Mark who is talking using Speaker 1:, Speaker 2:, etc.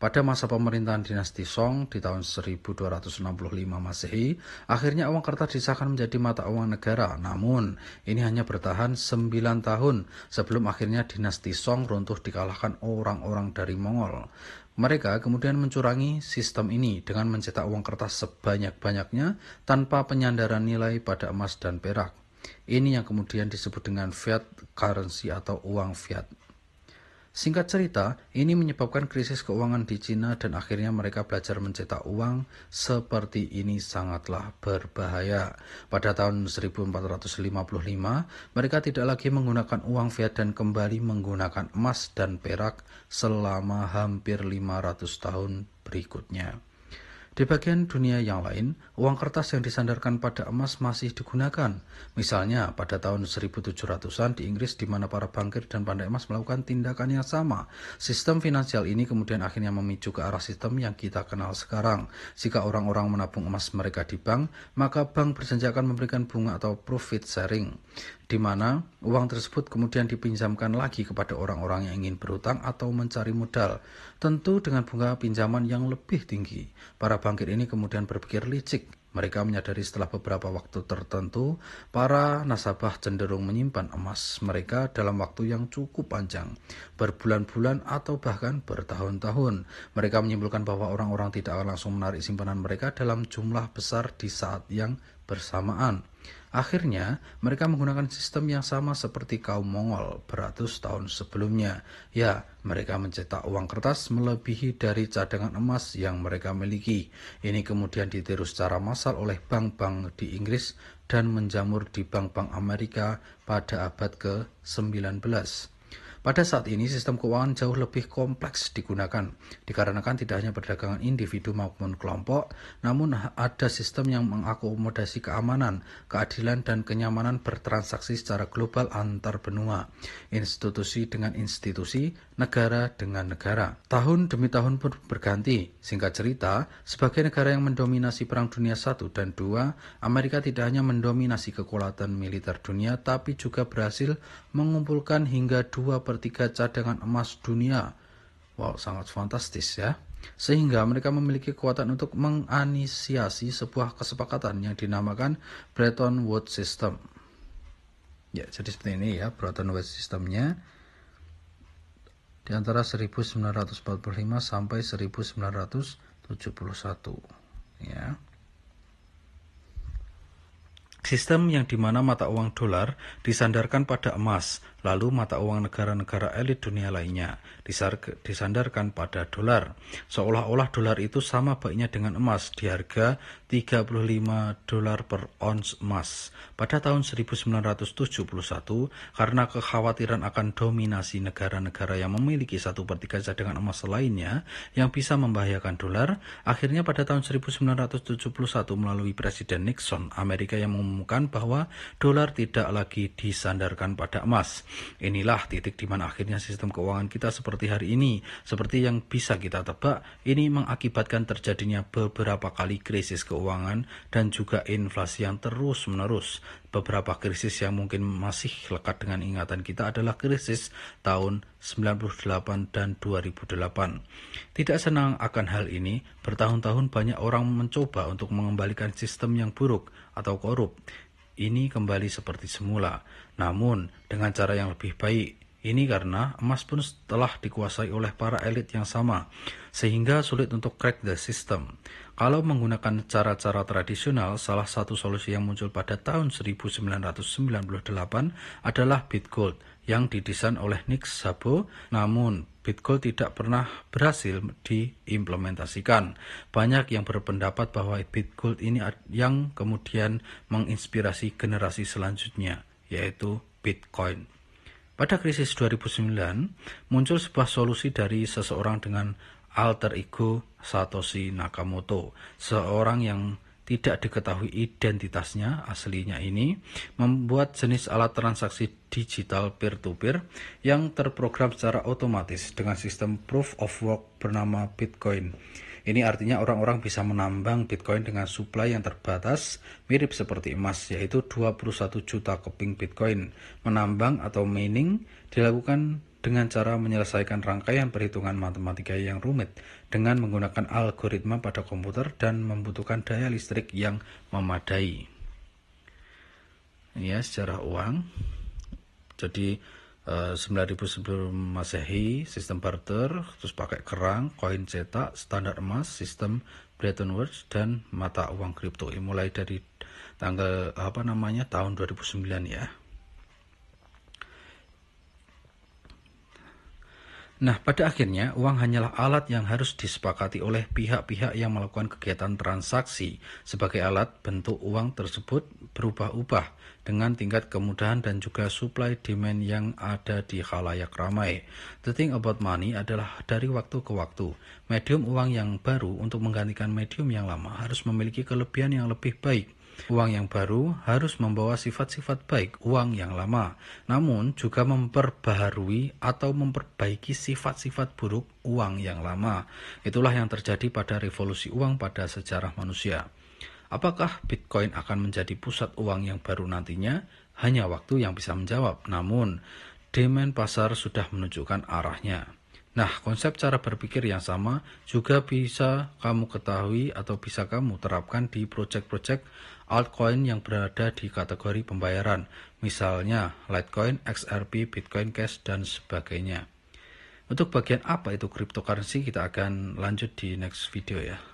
Speaker 1: Pada masa pemerintahan dinasti Song di tahun 1265 Masehi, akhirnya uang kertas disahkan menjadi mata uang negara. Namun, ini hanya bertahan 9 tahun sebelum akhirnya dinasti Song runtuh dikalahkan orang-orang dari Mongol. Mereka kemudian mencurangi sistem ini dengan mencetak uang kertas sebanyak-banyaknya tanpa penyandaran nilai pada emas dan perak. Ini yang kemudian disebut dengan fiat currency atau uang fiat. Singkat cerita, ini menyebabkan krisis keuangan di Cina dan akhirnya mereka belajar mencetak uang seperti ini sangatlah berbahaya. Pada tahun 1455, mereka tidak lagi menggunakan uang fiat dan kembali menggunakan emas dan perak selama hampir 500 tahun berikutnya. Di bagian dunia yang lain, uang kertas yang disandarkan pada emas masih digunakan. Misalnya, pada tahun 1700-an di Inggris di mana para bankir dan pandai emas melakukan tindakan yang sama. Sistem finansial ini kemudian akhirnya memicu ke arah sistem yang kita kenal sekarang. Jika orang-orang menabung emas mereka di bank, maka bank berjanji akan memberikan bunga atau profit sharing, di mana uang tersebut kemudian dipinjamkan lagi kepada orang-orang yang ingin berhutang atau mencari modal, tentu dengan bunga pinjaman yang lebih tinggi. Para bankir ini kemudian berpikir licik. Mereka menyadari setelah beberapa waktu tertentu, para nasabah cenderung menyimpan emas mereka dalam waktu yang cukup panjang, berbulan-bulan atau bahkan bertahun-tahun. Mereka menyimpulkan bahwa orang-orang tidak akan langsung menarik simpanan mereka dalam jumlah besar di saat yang bersamaan. Akhirnya, mereka menggunakan sistem yang sama seperti kaum Mongol beratus tahun sebelumnya. Ya, mereka mencetak uang kertas melebihi dari cadangan emas yang mereka miliki. Ini kemudian ditiru secara massal oleh bank-bank di Inggris dan menjamur di bank-bank Amerika pada abad ke-19. Pada saat ini, sistem keuangan jauh lebih kompleks digunakan, dikarenakan tidak hanya perdagangan individu maupun kelompok, namun ada sistem yang mengakomodasi keamanan, keadilan, dan kenyamanan bertransaksi secara global antar benua, institusi dengan institusi, negara dengan negara. Tahun demi tahun pun berganti. Singkat cerita, sebagai negara yang mendominasi Perang Dunia I dan II, Amerika tidak hanya mendominasi kekuatan militer dunia, tapi juga berhasil mengumpulkan hingga 2/3 cadangan emas dunia. Wow, sangat fantastis ya. Sehingga mereka memiliki kekuatan untuk menginisiasi sebuah kesepakatan yang dinamakan Bretton Woods System. Ya, jadi seperti ini ya Bretton Woods Systemnya. Di antara 1945 sampai 1971 ya. Sistem yang dimana mata uang dolar disandarkan pada emas, lalu mata uang negara-negara elit dunia lainnya disandarkan pada dolar. Seolah-olah dolar itu sama baiknya dengan emas di harga $35 per ons emas. Pada tahun 1971, karena kekhawatiran akan dominasi negara-negara yang memiliki 1/3 cadangan emas lainnya yang bisa membahayakan dolar, akhirnya pada tahun 1971 melalui Presiden Nixon, Amerika yang mengumumkan bahwa dolar tidak lagi disandarkan pada emas. Inilah titik di mana akhirnya sistem keuangan kita seperti hari ini. Seperti yang bisa kita tebak, ini mengakibatkan terjadinya beberapa kali krisis keuangan dan juga inflasi yang terus-menerus. Beberapa krisis yang mungkin masih lekat dengan ingatan kita adalah krisis tahun 98 dan 2008. Tidak senang akan hal ini, bertahun-tahun banyak orang mencoba untuk mengembalikan sistem yang buruk atau korup ini kembali seperti semula, namun dengan cara yang lebih baik. Ini karena emas pun telah dikuasai oleh para elit yang sama, sehingga sulit untuk crack the system. Kalau menggunakan cara-cara tradisional, salah satu solusi yang muncul pada tahun 1998 adalah Bitgold yang didesain oleh Nick Szabo, namun Bitgold tidak pernah berhasil diimplementasikan. Banyak yang berpendapat bahwa Bitgold ini yang kemudian menginspirasi generasi selanjutnya, yaitu Bitcoin. Pada krisis 2009, muncul sebuah solusi dari seseorang dengan alter ego Satoshi Nakamoto, seorang yang tidak diketahui identitasnya aslinya ini, membuat jenis alat transaksi digital peer-to-peer yang terprogram secara otomatis dengan sistem proof of work bernama Bitcoin. Ini artinya orang-orang bisa menambang Bitcoin dengan suplai yang terbatas, mirip seperti emas, yaitu 21 juta keping Bitcoin. Menambang atau mining dilakukan dengan cara menyelesaikan rangkaian perhitungan matematika yang rumit dengan menggunakan algoritma pada komputer dan membutuhkan daya listrik yang memadai. Ya, sejarah uang. Jadi 9000 sebelum Masehi, sistem barter, terus pakai kerang, koin cetak, standar emas, sistem Bretton Woods, dan mata uang kripto. Mulai dari tanggal tahun 2009 ya. Nah, pada akhirnya uang hanyalah alat yang harus disepakati oleh pihak-pihak yang melakukan kegiatan transaksi. Sebagai alat, bentuk uang tersebut berubah-ubah dengan tingkat kemudahan dan juga supply demand yang ada di khalayak ramai. The thing about money adalah dari waktu ke waktu, medium uang yang baru untuk menggantikan medium yang lama harus memiliki kelebihan yang lebih baik. Uang yang baru harus membawa sifat-sifat baik uang yang lama, namun juga memperbaharui atau memperbaiki sifat-sifat buruk uang yang lama. Itulah yang terjadi pada revolusi uang pada sejarah manusia. Apakah Bitcoin akan menjadi pusat uang yang baru nantinya? Hanya waktu yang bisa menjawab, namun demand pasar sudah menunjukkan arahnya. Nah, konsep cara berpikir yang sama juga bisa kamu ketahui atau bisa kamu terapkan di proyek-proyek altcoin yang berada di kategori pembayaran, misalnya Litecoin, XRP, Bitcoin Cash, dan sebagainya. Untuk bagian apa itu cryptocurrency kita akan lanjut di next video ya.